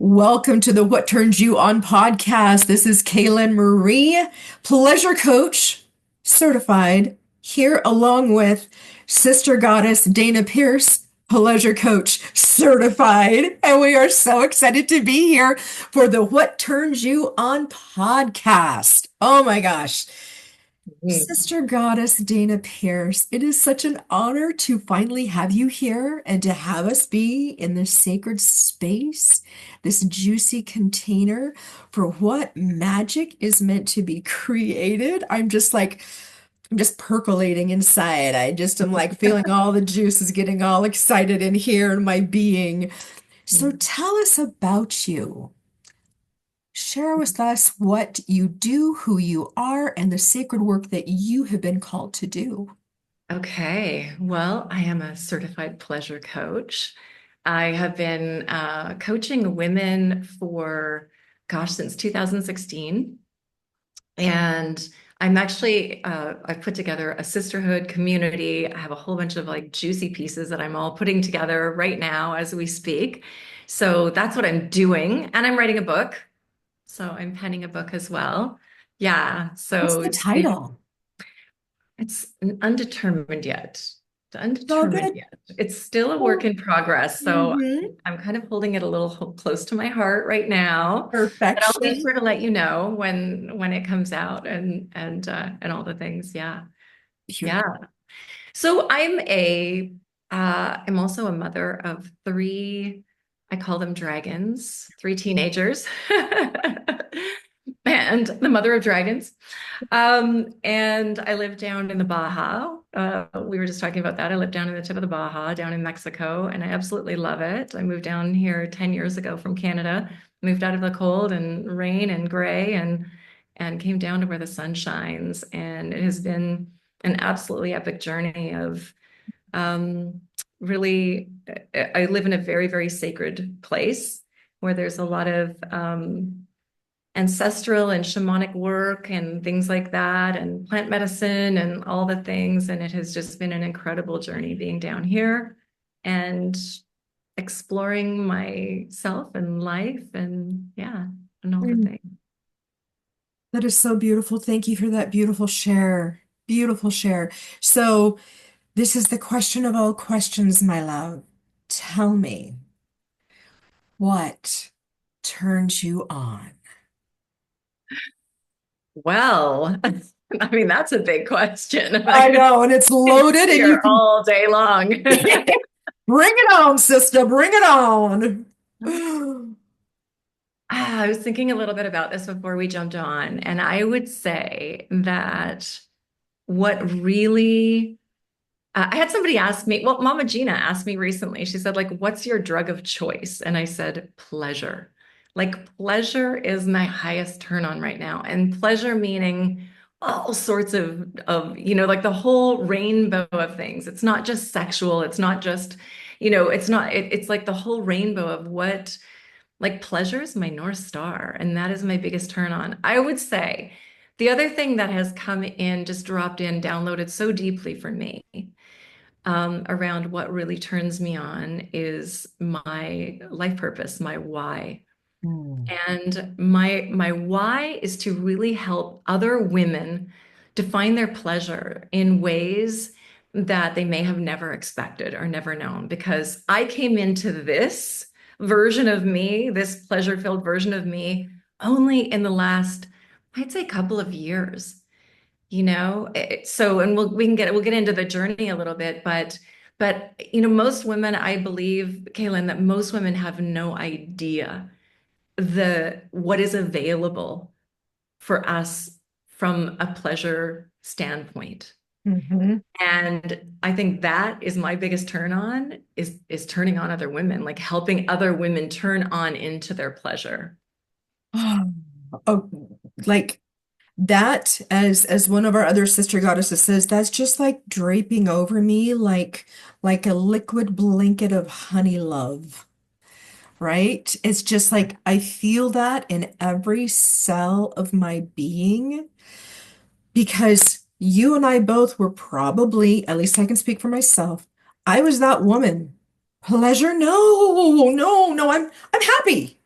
Welcome to the What Turns You On podcast. This is Kaelen Marie, pleasure coach, certified, here along with Sister Goddess Dana Pierce, pleasure coach, certified. And we are so excited to be here for the What Turns You On podcast. Oh my gosh. Mm. Sister Goddess Dana Pierce, it is such an honor to finally have you here and to have us be in this sacred space, this juicy container for what magic is meant to be created. I'm just percolating inside. I just am like feeling all the juices getting all excited in here in my being. So tell us about you. Share with us what you do, who you are, and the sacred work that you have been called to do. Okay, well, I am a certified pleasure coach. I have been coaching women for, gosh, since 2016. And I've put together a sisterhood community. I have a whole bunch of like juicy pieces that I'm all putting together right now as we speak. So that's what I'm doing. And I'm writing a book. So I'm penning a book as well. Yeah. What's the So title? it's undetermined yet. Oh, Undetermined good. yet. It's still a work Oh, in progress. So hmm. I'm kind of holding it a little close to my heart right now. But I'll be Perfection. sure to let you know when it comes out and all the things. Yeah. Yeah. Beautiful. So I'm also a mother of three, I call them dragons, three teenagers, and the mother of dragons. And I live down in the Baja. We were just talking about that. I live down in the tip of the Baja, down in Mexico, and I absolutely love it. I moved down here 10 years ago from Canada, moved out of the cold and rain and gray and came down to where the sun shines. And it has been an absolutely epic journey of um, really, I live in a very, very sacred place where there's a lot of ancestral and shamanic work and things like that, and plant medicine and all the things. And it has just been an incredible journey being down here and exploring myself and life and yeah, and all the Mm. things. That is so beautiful. Thank you for that beautiful share. Beautiful share. So, this is the question of all questions, my love. Tell me, what turns you on? Well, I mean, that's a big question. And I I could know, and it's sit loaded, and you here can all day long. bring it on, sister. Bring it on. I was thinking a little bit about this before we jumped on, and I would say that what really I had somebody ask me, well, Mama Gina asked me recently, she said, like, what's your drug of choice? And I said, pleasure. Like, pleasure is my highest turn on right now. And pleasure meaning all sorts of, like the whole rainbow of things. It's not just sexual. It's not just, it's like the whole rainbow of what, like, pleasure is my North Star. And that is my biggest turn on. I would say the other thing that has come in, just dropped in, downloaded so deeply for me around what really turns me on is my life purpose, my why. Mm. And my why is to really help other women define their pleasure in ways that they may have never expected or never known. Because I came into this version of me, this pleasure-filled version of me, only in the last, I'd say, couple of years. So and we'll get into the journey a little bit, but most women, I believe, Kaylin, that most women have no idea the what is available for us from a pleasure standpoint. Mhm. And I think that is my biggest turn on is turning on other women, like helping other women turn on into their pleasure. Oh, like that, as one of our other sister goddesses says, that's just like draping over me like a liquid blanket of honey love, right? It's just like I feel that in every cell of my being because you and I both were probably, at least I can speak for myself, I was that woman. Pleasure? No, no, no, I'm happy.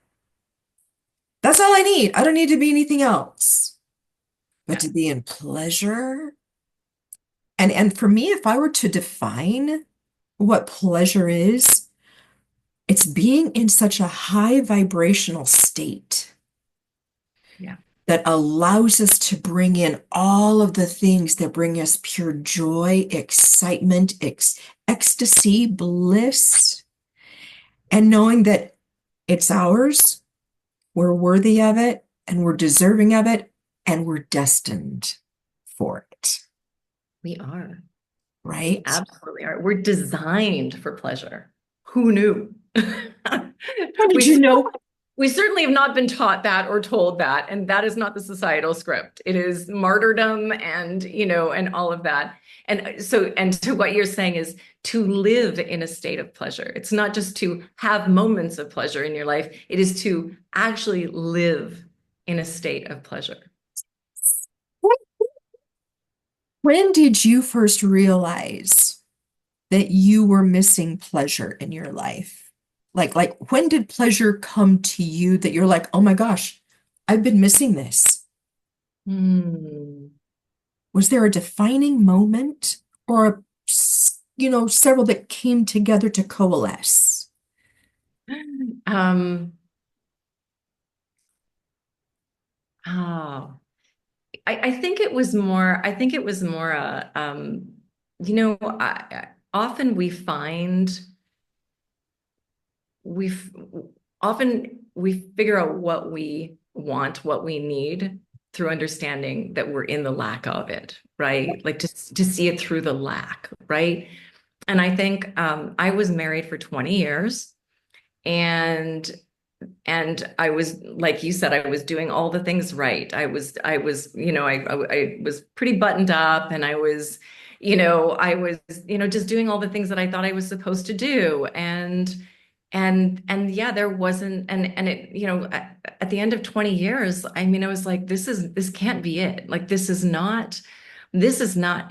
That's all I need. I don't need to be anything else. But Yeah, to be in pleasure, and for me, if I were to define what pleasure is, it's being in such a high vibrational state yeah, that allows us to bring in all of the things that bring us pure joy, excitement, ecstasy, bliss, and knowing that it's ours, we're worthy of it, and we're deserving of it, and we're destined for it, we are. We right? absolutely are. We're designed for pleasure. Who knew? How did We you certainly, know? we certainly have not been taught that or told that, and that is not the societal script. It is martyrdom and, and all of that. And so, and to what you're saying is to live in a state of pleasure. It's not just to have moments of pleasure in your life, it is to actually live in a state of pleasure. When did you first realize that you were missing pleasure in your life? Like when did pleasure come to you that you're like, oh my gosh, I've been missing this? Hmm. Was there a defining moment or several that came together to coalesce? Um, oh, I think it was more often we f- often we figure out what we want, what we need through understanding that we're in the lack of it, right? Like to see it through the lack, right? And I think I was married for 20 years and I was, like you said, I was doing all the things right. I was pretty buttoned up and I was, just doing all the things that I thought I was supposed to do. And yeah, there wasn't, and it, at the end of 20 years, I mean, I was like, this can't be it. Like, this is not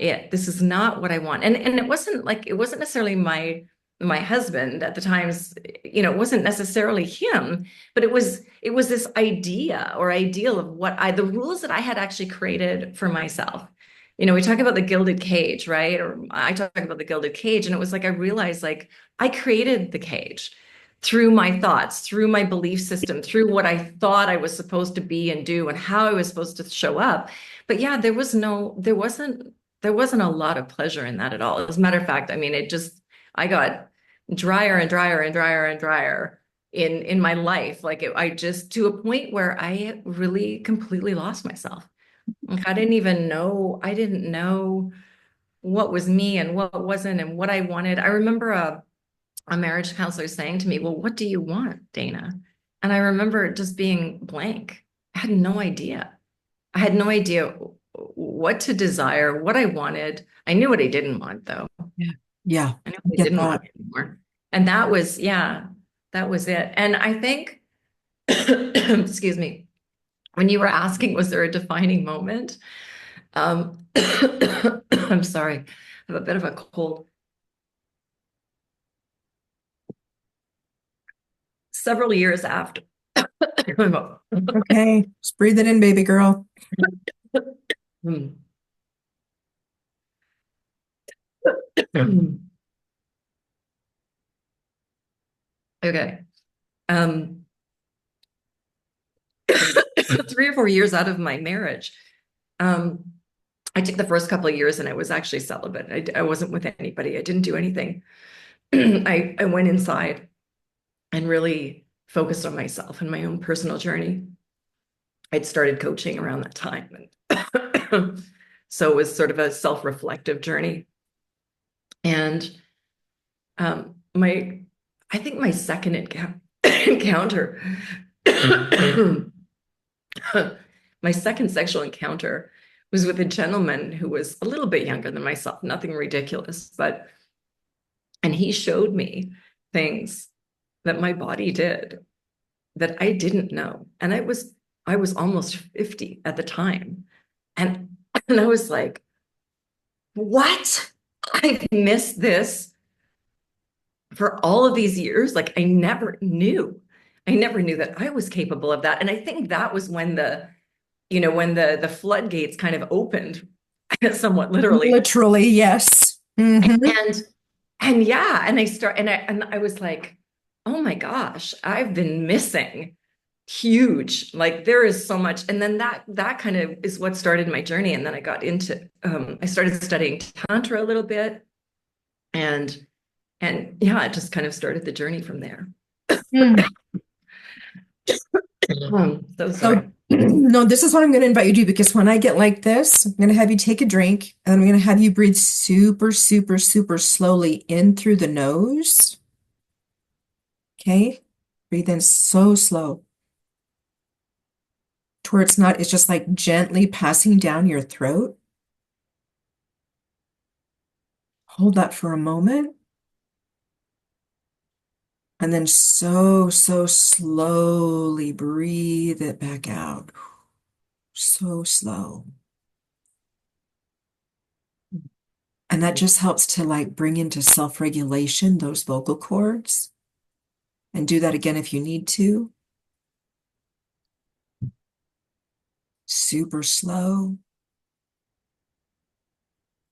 it. This is not what I want. And it wasn't necessarily my husband at the times, it wasn't necessarily him, but it was this idea or ideal of the rules that I had actually created for myself. We talk about the gilded cage, right? Or I talk about the gilded cage, and it was like I realized like I created the cage through my thoughts, through my belief system, through what I thought I was supposed to be and do and how I was supposed to show up. But yeah, there wasn't a lot of pleasure in that at all. As a matter of fact, I mean, I got drier and drier and drier and drier in my life. I just to a point where I really completely lost myself. Like I didn't know what was me and what wasn't and what I wanted. I remember a marriage counselor saying to me, "Well, what do you want, Dana?" And I remember just being blank. I had no idea. I had no idea what to desire, what I wanted. I knew what I didn't want, though. Yeah. Yeah, I knew I what I get didn't that. want anymore. And yeah, that was it. And I think, excuse me, when you were asking, was there a defining moment? I'm sorry, I have a bit of a cold. Several years after, Okay, just breathe it in, baby girl. okay. Um, 3 or 4 years out of my marriage, um, I took the first couple of years and I was actually celibate. I wasn't with anybody. I didn't do anything. I went inside and really focused on myself and my own personal journey. I'd started coaching around that time. And so it was sort of a self-reflective journey. And I think my second encounter, my second sexual encounter was with a gentleman who was a little bit younger than myself, nothing ridiculous, and he showed me things that my body did that I didn't know. And I was almost 50 at the time. And and I was like, what? I missed this for all of these years. Like I never knew. I never knew that I was capable of that. And I think that was when the floodgates kind of opened, somewhat literally. Literally, yes. Hmm. And and yeah, and I was like, oh my gosh, I've been missing huge. Like there is so much. And then that kind of is what started my journey. And then I started studying Tantra a little bit, and yeah, it just kind of started the journey from there. So So, sorry. no, this is what I'm going to invite you to do because when I get like this, I'm going to have you take a drink and I'm going to have you breathe super, super, super slowly in through the nose. Okay. Breathe in so slow to where it's just like gently passing down your throat. Hold that for a moment and then so, so slowly breathe it back out. So slow. And that just helps to like bring into self-regulation those vocal cords. And do that again if you need to. Super slow.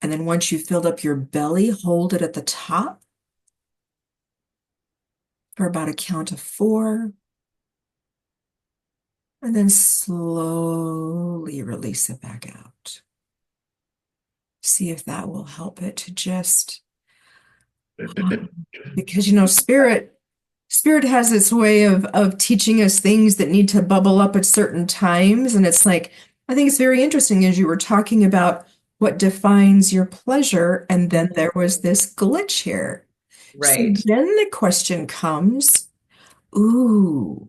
And then once you've filled up your belly, hold it at the top for about a count of 4. And then slowly release it back out. See if that will help it to just, because spirit has its way of teaching us things that need to bubble up at certain times. And it's like, I think it's very interesting as you were talking about what defines your pleasure. And then there was this glitch here. So Right. then the question comes, ooh,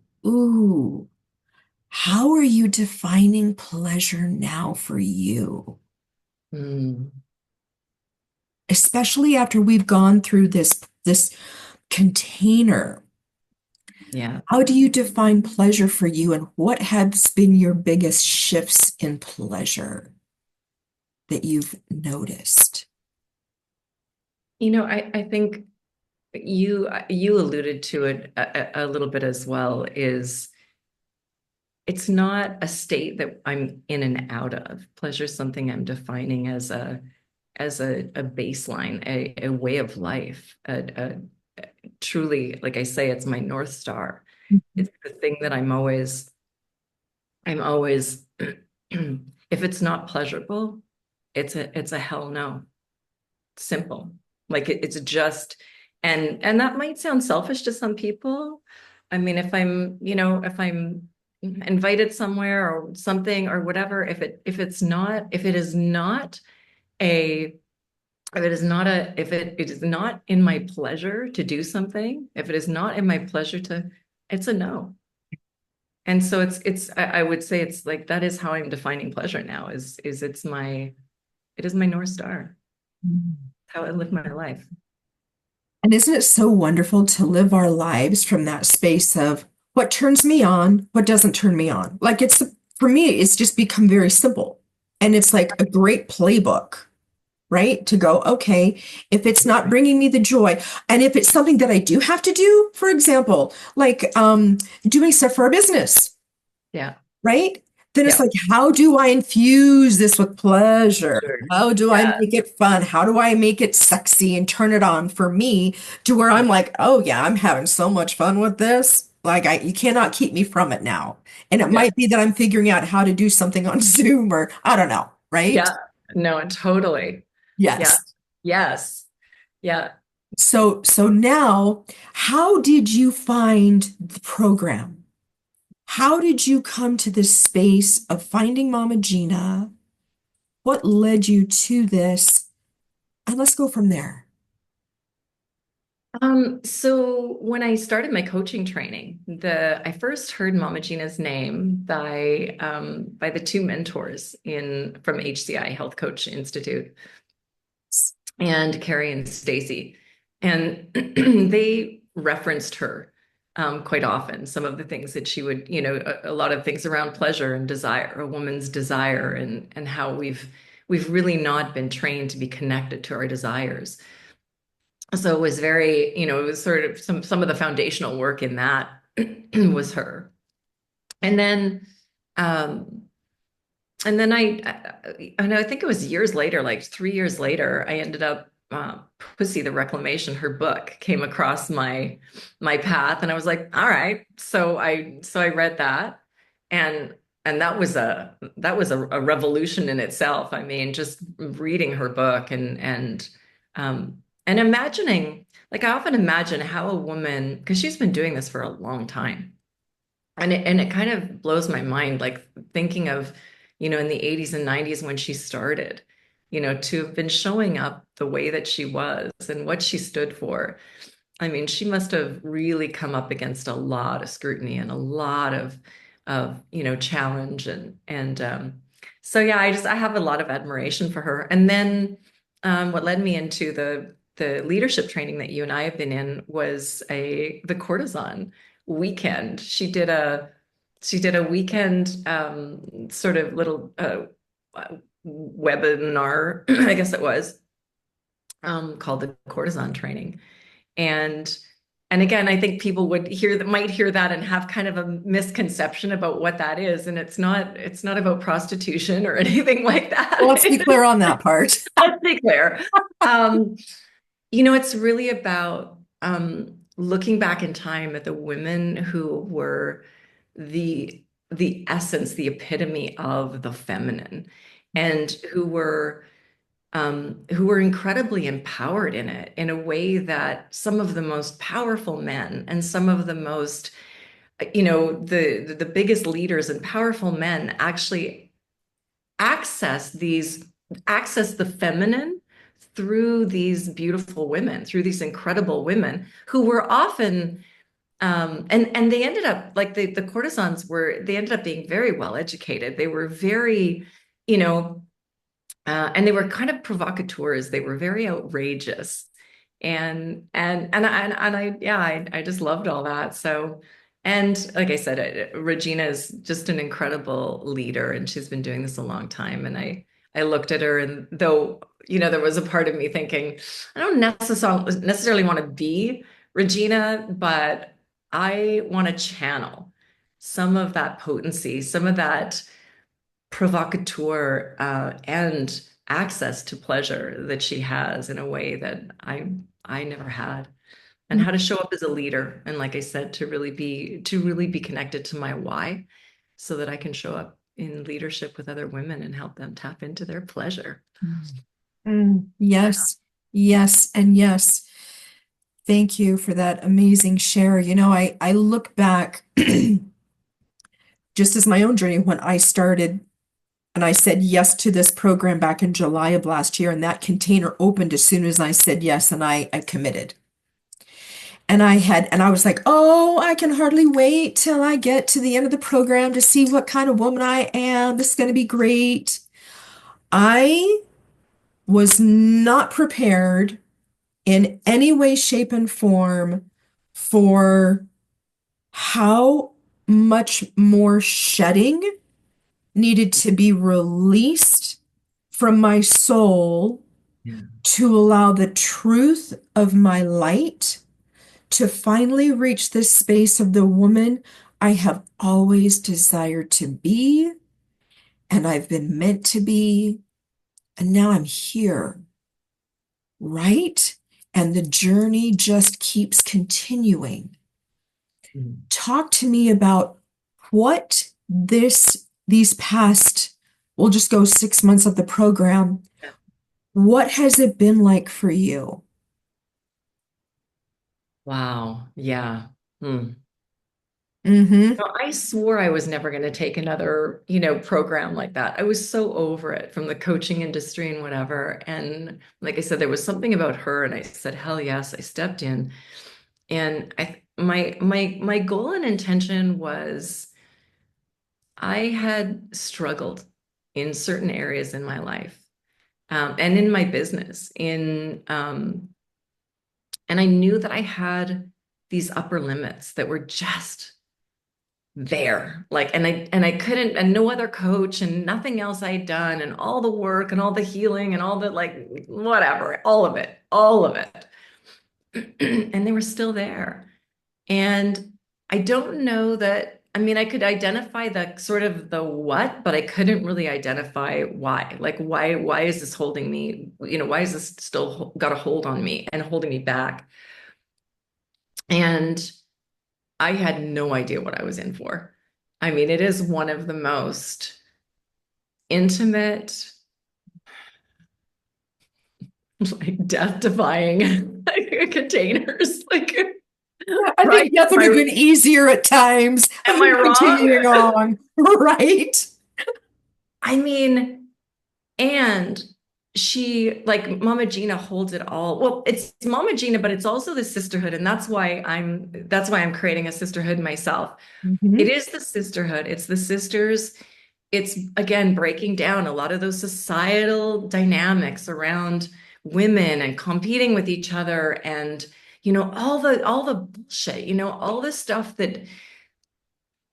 how are you defining pleasure now for you? Mm, Especially after we've gone through this container. yeah. How do you define pleasure for you, and what has been your biggest shifts in pleasure that you've noticed? I think you alluded to it a little bit as well, is it's not a state that I'm in and out of. Pleasure is something I'm defining as a baseline, a way of life, truly, like I say, it's my North Star. It's the thing that I'm always if it's not pleasurable, it's a hell no. Simple. Like it's just, and that might sound selfish to some people. I mean, if I'm invited somewhere or something or whatever, a if it is not in my pleasure to do something, if it is not in my pleasure to, it's a no. And so I would say it's like that is how I'm defining pleasure now, is it is my North Star, how I live my life. And isn't it so wonderful to live our lives from that space of what turns me on, what doesn't turn me on? Like for me, it's just become very simple. And it's like a great playbook, right? To go, okay, if it's not bringing me the joy, and if it's something that I do have to do, for example, like doing stuff for a business, Yeah. right? Then it's Yeah. like, how do I infuse this with pleasure? Sure. How do I Yeah. make it fun? How do I make it sexy and turn it on for me to where I'm like, oh yeah, I'm having so much fun with this. Like you cannot keep me from it now. And it Yeah. might be that I'm figuring out how to do something on Zoom or I don't know, right? Yeah. No, totally. Yeah. Yes. Yes. Yeah. So now, how did you find the program? How did you come to this space of finding Mama Gina? What led you to this? And let's go from there. So when I started my coaching training, I first heard Mama Gina's name by the two mentors in from HCI Health Coach Institute, and Carrie and Stacy. And they referenced her quite often. Some of the things that she would, a lot of things around pleasure and desire, a woman's desire, and how we've really not been trained to be connected to our desires. So it was very, it was sort of some of the foundational work in that. was her. And then um and I think it was years later, like 3 years later, I ended up Pussy the Reclamation, her book came across my path, and I was like, all right. So I read that, and that was a revolution in itself. I mean, just reading her book and imagining, like I often imagine how a woman, because she's been doing this for a long time. And it kind of blows my mind, like thinking of, in the 80s and 90s when she started, to have been showing up the way that she was and what she stood for. I mean, she must have really come up against a lot of scrutiny and a lot of challenge and so yeah, I have a lot of admiration for her. And then what led me into the leadership training that you and I have been in was the courtesan weekend. She did a weekend sort of little webinar, I guess it was, called the courtesan training. And and again, I think people might hear that and have kind of a misconception about what that is. And it's not about prostitution or anything like Well, that. let's be clear on that part. Let's be clear. Um, it's really about looking back in time at the women who were the the essence, the epitome of the feminine, and who were incredibly empowered in it in a way that some of the most powerful men and some of the most, the biggest leaders and powerful men actually access these access the feminine through these beautiful women, through these incredible women who were often and they ended up like the courtesans they ended up being very well educated. They were very, you know, and they were kind of provocateurs. They were very outrageous, and yeah, I just loved all that. So, and like I said, Regina is just an incredible leader, and she's been doing this a long time. And I looked at her, and though there was a part of me thinking, I don't necessarily want to be Regina, but I want to channel some of that potency, some of that provocateur and access to pleasure that she has in a way that I never had, and how to show up as a leader, and like I said, to really be connected to my why, so that I can show up in leadership with other women and help them tap into their pleasure. Yes, yes, and yes. Thank you for that amazing share. I look back just as my own journey when I started and I said yes to this program back in July of last year, and that container opened as soon as I said yes, and I committed. And I was like, oh, I can hardly wait till I get to the end of the program to see what kind of woman I am. This is going to be great. I was not prepared in any way, shape, and form for how much more shedding needed to be released from my soul Yeah. to allow the truth of my light to finally reach this space of the woman I have always desired to be, and I've been meant to be, and now I'm here, right? And the journey just keeps continuing. Mhm. Talk to me about what these past, we'll just go 6 months of the program. What has it been like for you? Wow. Yeah. Hmm. Mm-hmm. I swore I was never going to take another, program like that. I was so over it from the coaching industry and whatever. And like I said, there was something about her, and I said, hell yes. I stepped in, and my goal and intention was I had struggled in certain areas in my life, and in my business, and I knew that I had these upper limits that were just there, like, and I couldn't, and no other coach and nothing else I'd done, and all the work and all the healing and all the, like, whatever, all of it and they were still there. And I don't know that. I mean, I could identify the sort of the what, but I couldn't really identify why. Like, why is this holding me? Why is this still got a hold on me and holding me back? And I had no idea what I was in for. I mean, it is one of the most intimate, like death-defying containers. Like, I right? think death would have been easier at times Am than I wrong? continuing on, right? I mean, and she, like Mama Gina holds it all. Well, it's Mama Gina, but it's also the sisterhood. And that's why I'm creating a sisterhood myself. It Mhm. is the sisterhood. It's the sisters. It's again breaking down a lot of those societal dynamics around women and competing with each other and all the bullshit, all the stuff that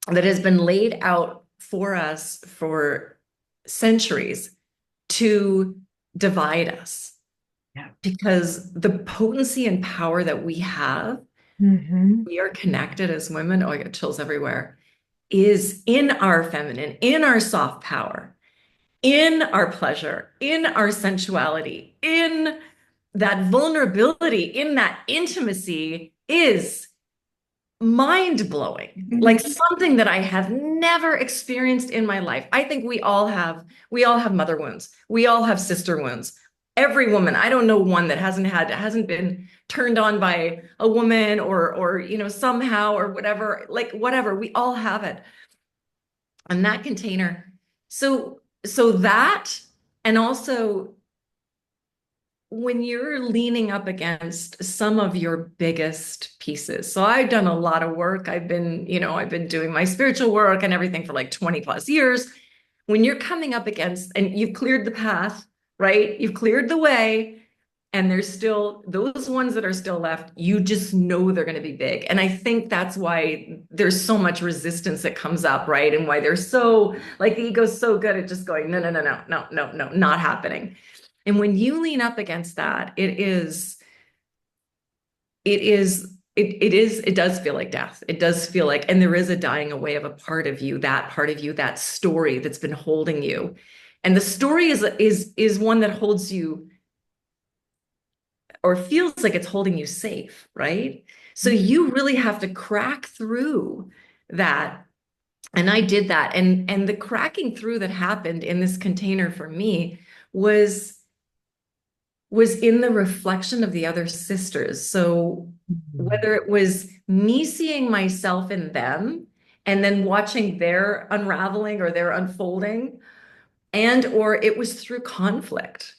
has been laid out for us for centuries to divide us, Yeah. because the potency and power that we have, Hmm. we are connected as women. Oh, I get chills everywhere, is in our feminine, in our soft power, in our pleasure, in our sensuality, in that vulnerability, in that intimacy is mind blowing. Like something that I have never experienced in my life. I think we all have mother wounds. We all have sister wounds. Every woman, I don't know one that hasn't been turned on by a woman or somehow or whatever, like whatever. We all have it. And that container. So that, and also when you're leaning up against some of your biggest pieces. So I've done a lot of work. I've been doing my spiritual work and everything for like 20 plus years. When you're coming up against, and you've cleared the path, right? You've cleared the way, and there's still those ones that are still left, you just know they're going to be big. And I think that's why there's so much resistance that comes up, right? And why they're so, like, the ego's so good at just going, no, no, no, no, no, no, no, not happening. And when you lean up against that, it does feel like death. It does feel like, and there is a dying away of a part of you, that story that's been holding you. And the story is one that holds you, or feels like it's holding you safe, right? So you really have to crack through that. And I did that. And the cracking through that happened in this container for me was was in the reflection of the other sisters. So whether it was me seeing myself in them and then watching their unraveling or their unfolding, and or it was through conflict.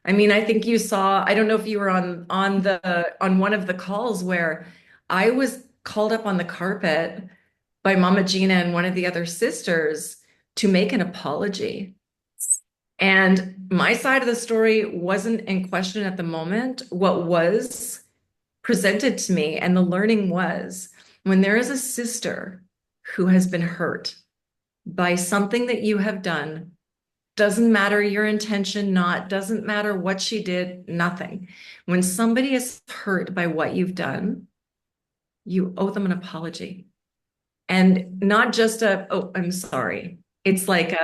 I mean, I think you saw, I don't know if you were on one of the calls where I was called up on the carpet by Mama Gina and one of the other sisters to make an apology. And my side of the story wasn't in question at the moment. What was presented to me, and the learning was, when there is a sister who has been hurt by something that you have done, doesn't matter your intention, doesn't matter what she did, nothing. When somebody is hurt by what you've done, you owe them an apology. And not just oh, I'm sorry. It's like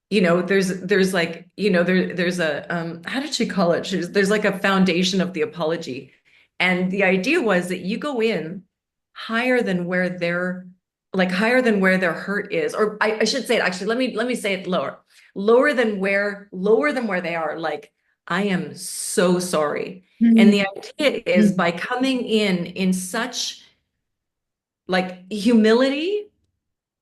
there's like, there's a how did she call it? There's like a foundation of the apology. And the idea was that you go in higher than where their higher than where their hurt is. Or I should say it actually, let me say it lower. Lower than where they are. Like, I am so sorry. And the idea is, by coming in such like humility,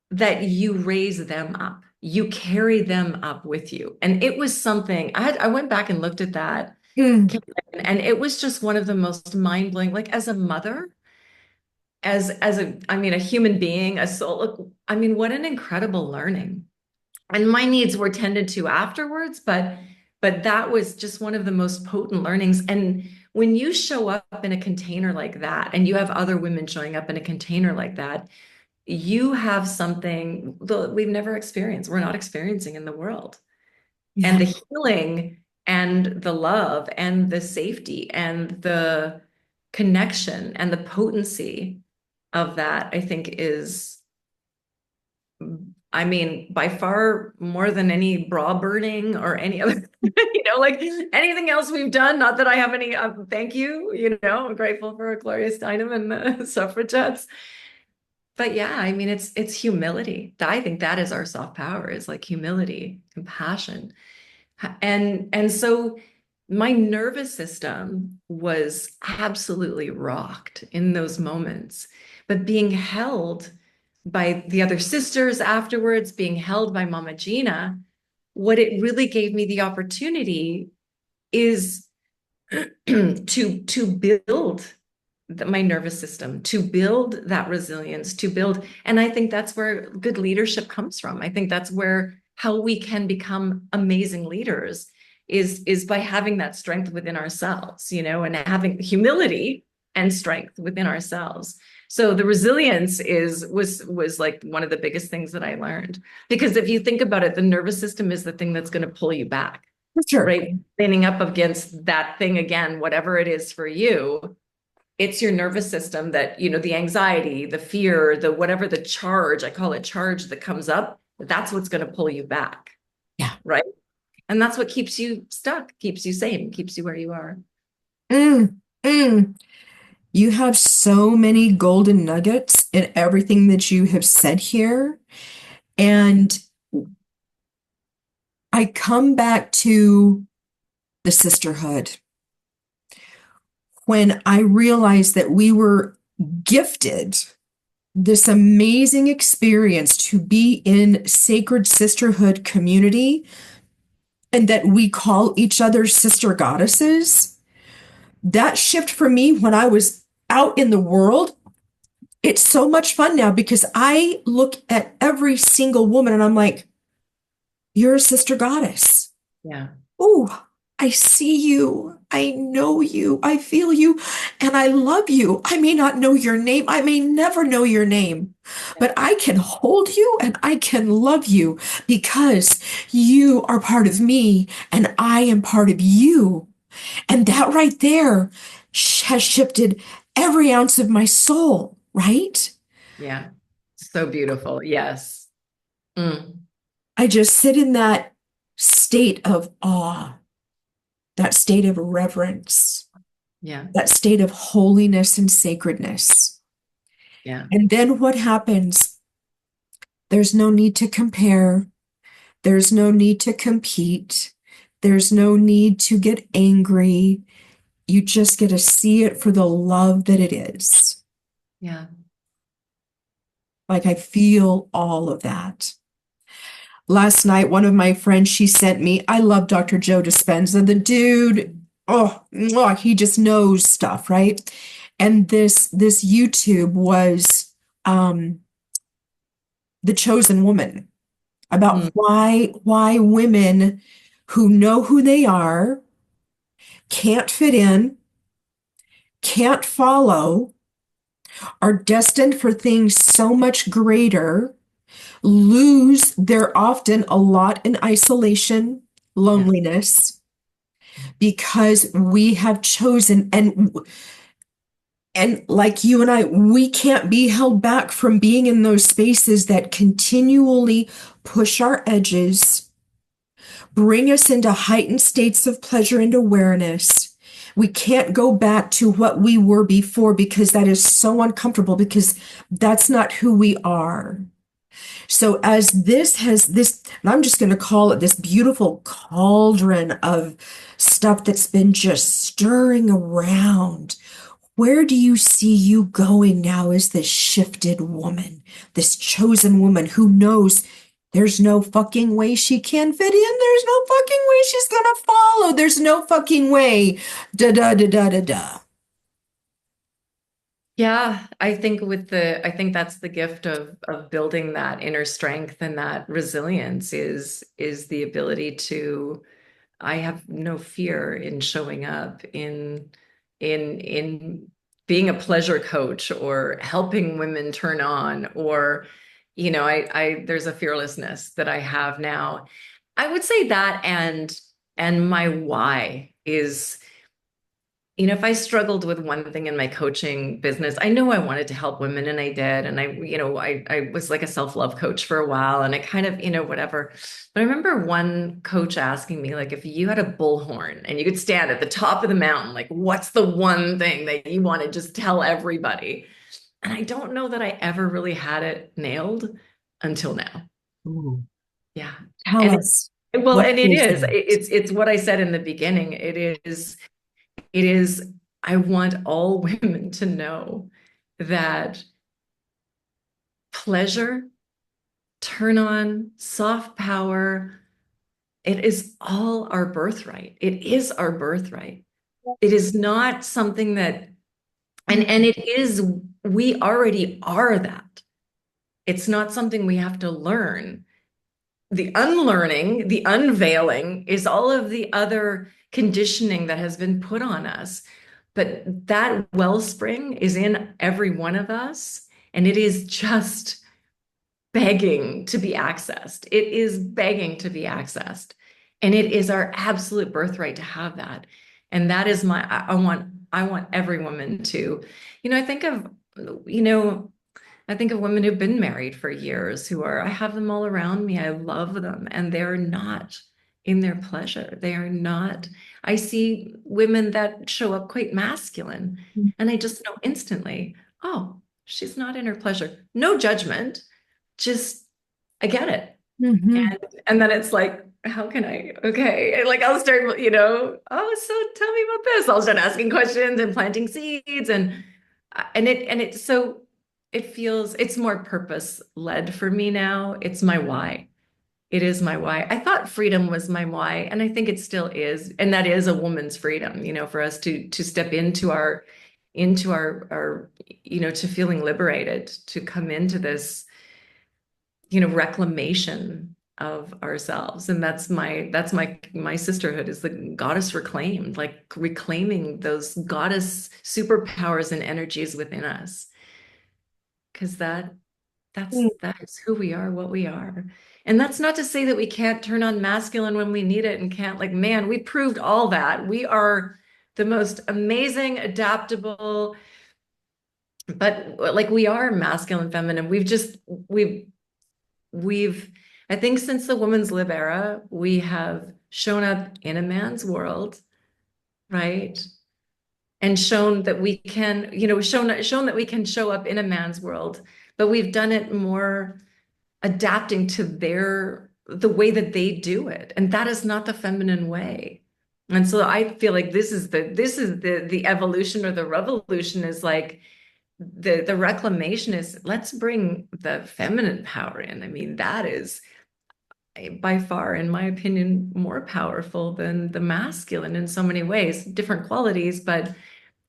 that you raise them up, you carry them up with you. And it was something I went back and looked at that, and it was just one of the most mind-blowing, like as a mother, as a, I mean, a human being, a soul. Look, I mean, what an incredible learning. And my needs were tended to afterwards, but that was just one of the most potent learnings. And when you show up in a container like that, and you have other women showing up in a container like that, you have something that we've never experienced, we're not experiencing in the world. And Yeah. the healing and the love and the safety and the connection and the potency of that, I think is, I mean, by far more than any bra burning or any other, like anything else we've done. Not that I have any, thank you, I'm grateful for Gloria Steinem and the suffragettes. But yeah, I mean, it's humility. I think that is our soft power, is like humility, compassion. And so my nervous system was absolutely rocked in those moments. But being held by the other sisters afterwards, being held by Mama Gina, what it really gave me the opportunity is to build my nervous system, to build that resilience, to build. And I think that's where good leadership comes from. I think that's where how we can become amazing leaders is by having that strength within ourselves, and having humility and strength within ourselves. So the resilience was like one of the biggest things that I learned. Because if you think about it, the nervous system is the thing that's going to pull you back, For sure. right? Standing up against that thing again, whatever it is for you, it's your nervous system that, the anxiety, the fear, the whatever, the charge, I call it charge, that comes up, that's what's going to pull you back, Yeah. right? And that's what keeps you stuck, keeps you sane, keeps you where you are. Mm, mm. You have so many golden nuggets in everything that you have said here. And I come back to the sisterhood when I realized that we were gifted this amazing experience to be in sacred sisterhood community and that we call each other sister goddesses. That shift for me when I was out in the world, it's so much fun now because I look at every single woman and I'm like, you're a sister goddess. Yeah. Oh, I see you. I know you. I feel you. And I love you. I may not know your name. I may never know your name, Yeah. but I can hold you and I can love you because you are part of me and I am part of you. And that right there has shifted every ounce of my soul, right? Yeah. So beautiful. Yes. Mm. I just sit in that state of awe, that state of reverence, Yeah. that state of holiness and sacredness. Yeah. And then what happens? There's no need to compare. There's no need to compete. There's no need to get angry. You just get to see it for the love that it is. Yeah. Like I feel all of that. Last night, one of my friends, she sent me, I love Dr. Joe Dispenza. The dude, oh, mwah, he just knows stuff, right? And this YouTube was The Chosen Woman, about Mm. why women who know who they are can't fit in, can't follow, are destined for things so much greater, lose their often a lot in isolation, Yeah. loneliness, because we have chosen and like you and I, we can't be held back from being in those spaces that continually push our edges, bring us into heightened states of pleasure and awareness. We can't go back to what we were before because that is so uncomfortable because that's not who we are. So as this has this, and I'm just going to call it this beautiful cauldron of stuff that's been just stirring around. Where do you see you going now as this shifted woman, this chosen woman who knows there's no fucking way she can fit in. There's no fucking way she's gonna follow. There's no fucking way. Da da da da da da. Yeah, I think that's the gift of building that inner strength and that resilience is the ability to, I have no fear in showing up in being a pleasure coach or helping women turn on, or I there's a fearlessness that I have now. I would say that, and my why is if I struggled with one thing in my coaching business, I know I wanted to help women and I did. And I was like a self-love coach for a while and I kind of, whatever. But I remember one coach asking me, like, if you had a bullhorn and you could stand at the top of the mountain, like, what's the one thing that you want to just tell everybody? And I don't know that I ever really had it nailed until now. Ooh. Yeah. Tell And us, well, what and it is is. that? It's what I said in the beginning. It is, I want all women to know that pleasure, turn on, soft power, it is all our birthright. It is our birthright. It is not something that, and it is, we already are that. It's not something we have to learn. The unlearning, the unveiling is all of the other conditioning that has been put on us. But that wellspring is in every one of us, and it is just begging to be accessed. It is begging to be accessed. And it is our absolute birthright to have that. And that is I want every woman to, I think of, you know, I think of women who've been married for years I have them all around me. I love them, and they're not in their pleasure. They are not. I see women that show up quite masculine, and I just know instantly, oh, she's not in her pleasure. No judgment, just I get it. Mm-hmm. And then it's like, how can I? Okay. And like I'll start, oh, so tell me about this. I'll start asking questions and planting seeds it's more purpose led for me now. It's my why. It is my why. I thought freedom was my why, and I think it still is. And that is a woman's freedom, for us to step into our to feeling liberated, to come into this reclamation of ourselves. And that's my sisterhood is the goddess reclaimed, like reclaiming those goddess superpowers and energies within us, because that is who we are, what we are. And that's not to say that we can't turn on masculine when we need it and can't, like, man, we proved all that. We are the most amazing, adaptable, but like we are masculine, feminine. We've, I think since the women's lib era, we have shown up in a man's world, right? And shown that we can, shown that we can show up in a man's world, but we've done it more adapting to the way that they do it. And that is not the feminine way. And so I feel like this is the evolution, or the revolution is like the reclamation is, let's bring the feminine power in. I mean, that is by far, in my opinion, more powerful than the masculine in so many ways, different qualities, but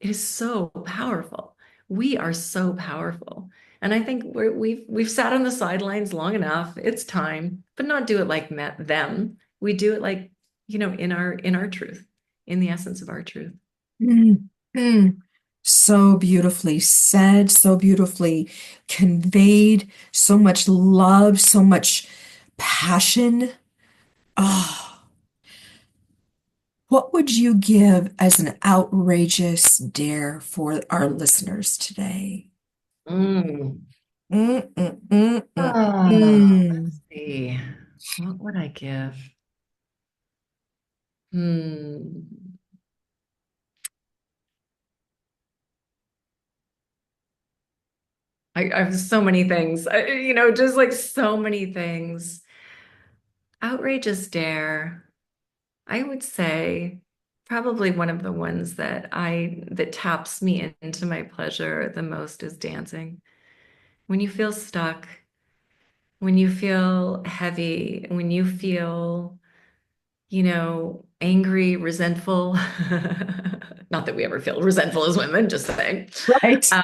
it is so powerful. We are so powerful. And I think we've sat on the sidelines long enough. It's time, but not do it like them. We do it like, in our truth, in the essence of our truth. Mm-hmm. So beautifully said, so beautifully conveyed, so much love, so much passion. Oh, what would you give as an outrageous dare for our listeners today? Mm. Mm, mm, mm, mm, Let's mm. see. What would I give? Hmm. I have so many things, just like so many things. Outrageous dare. I would say probably one of the ones that taps me into my pleasure the most is dancing. When you feel stuck, when you feel heavy, when you feel, angry, resentful. Not that we ever feel resentful as women, just saying. Right. Um,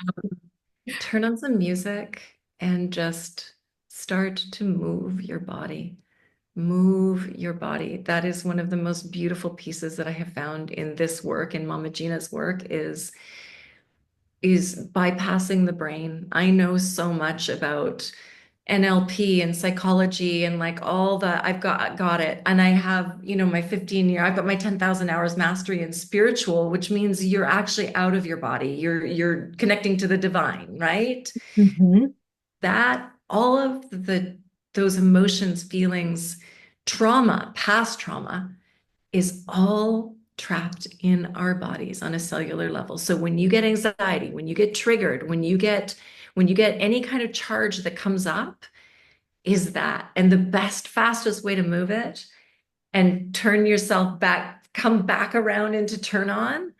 Turn on some music and just start to move your body. Move your body. That is one of the most beautiful pieces that I have found in this work, in Mama Gina's work, is bypassing the brain. I know so much about NLP and psychology and like all the I've got it. And I have, my 15-year, I've got my 10,000 hours mastery in spiritual, which means you're actually out of your body. You're connecting to the divine, right? Mhm. That all of the those emotions, feelings, trauma, past trauma is all trapped in our bodies on a cellular level. So when you get anxiety, when you get triggered, when you get any kind of charge that comes up, is that. And the best, fastest way to move it and turn yourself back, come back around into turn on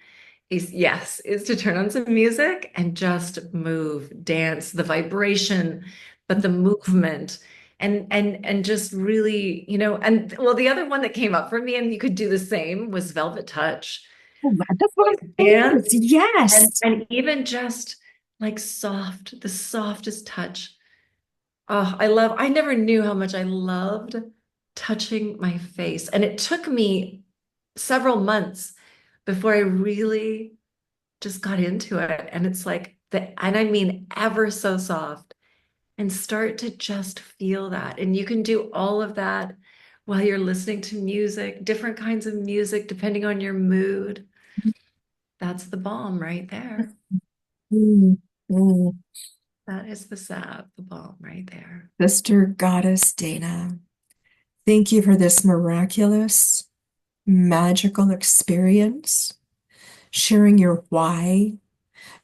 is to turn on some music and just move, dance, the vibration, but the movement. And just really, and well, the other one that came up for me, and you could do the same, was Velvet Touch. Oh, that's what I'm saying. Dance and Yes. and even just like the softest touch. Oh, I never knew how much I loved touching my face. And it took me several months before I really just got into it. And it's like and I mean ever so soft, and start to just feel that. And you can do all of that while you're listening to music, different kinds of music, depending on your mood. That's the balm right there. Mm, mm. That is the salve, the balm right there. Sister Goddess Dana, thank you for this miraculous, magical experience, sharing your why,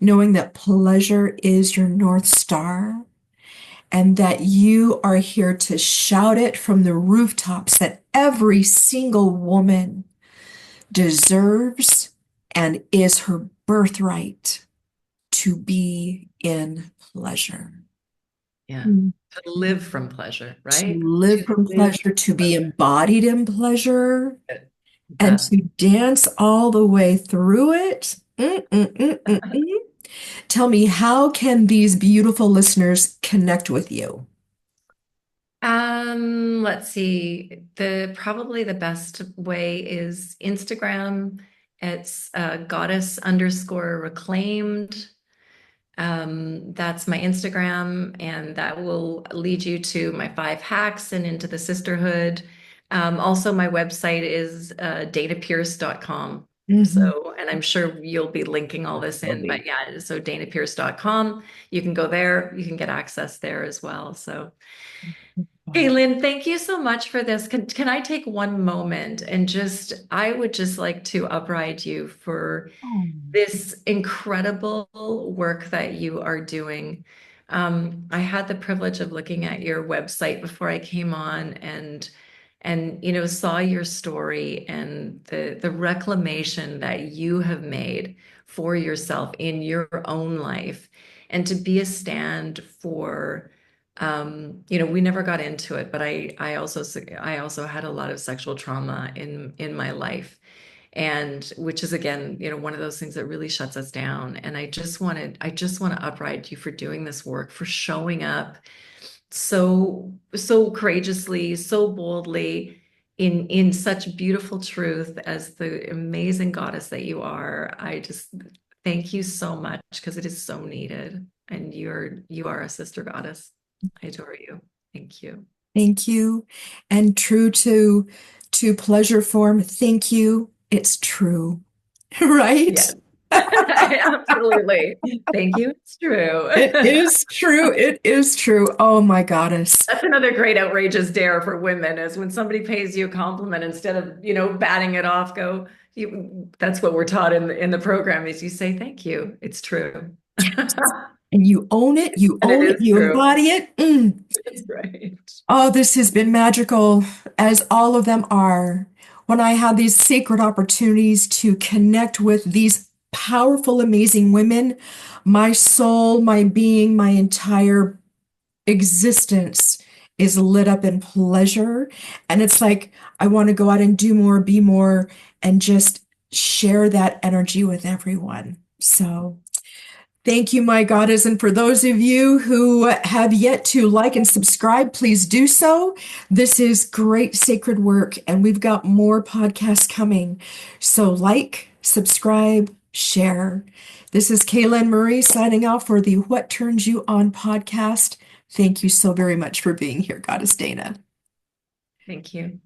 knowing that pleasure is your North Star, and that you are here to shout it from the rooftops that every single woman deserves and is her birthright to be in pleasure. Yeah. Mm. To live from pleasure, To right? live To from live pleasure, to from be embodied in pleasure, pleasure. and Best. to dance all the way through it. Tell me, how can these beautiful listeners connect with you? Let's see. Probably the best way is Instagram. It's goddess underscore reclaimed. That's my Instagram, and that will lead you to my 5 hacks and into the sisterhood. Also, my website is danapierce.com. Mhm. So, and I'm sure you'll be linking all this Will in, but be. yeah, so danapierce.com. You can go there, you can get access there as well. So, Wow. Kaelen, thank you so much for this. Can I take one moment and I would just like to upright you for Oh. this incredible work that you are doing. I had the privilege of looking at your website before I came on, and saw your story and the reclamation that you have made for yourself in your own life, and to be a stand for we never got into it, but I also had a lot of sexual trauma in my life, and which is again, one of those things that really shuts us down. And I just want to upright you for doing this work, for showing up so courageously, so boldly, in such beautiful truth as the amazing goddess that you are. I just thank you so much, because it is so needed. And you are a sister goddess. I adore you. Thank you. Thank you. And true to pleasure form, thank you. It's true. Right? Yes. Absolutely. Thank you. It's true. It is true. It is true. Oh my goddess. That's another great outrageous dare for women, is when somebody pays you a compliment, instead of, batting it off, that's what we're taught in the program, is you say, thank you. It's true. And you own it, you And it own it, is you true. embody it. Mm. That's right. Oh, this has been magical, as all of them are. When I had these sacred opportunities to connect with these powerful, amazing women, my soul, my being, my entire existence is lit up in pleasure. And it's like, I want to go out and do more, be more, and just share that energy with everyone. So, thank you, my goddess. And for those of you who have yet to like and subscribe, please do so. This is great sacred work, and we've got more podcasts coming. So, like, subscribe, share. This is Kaelen Marie signing off for the What Turns You On podcast. Thank you so very much for being here, Goddess Dana. Thank you.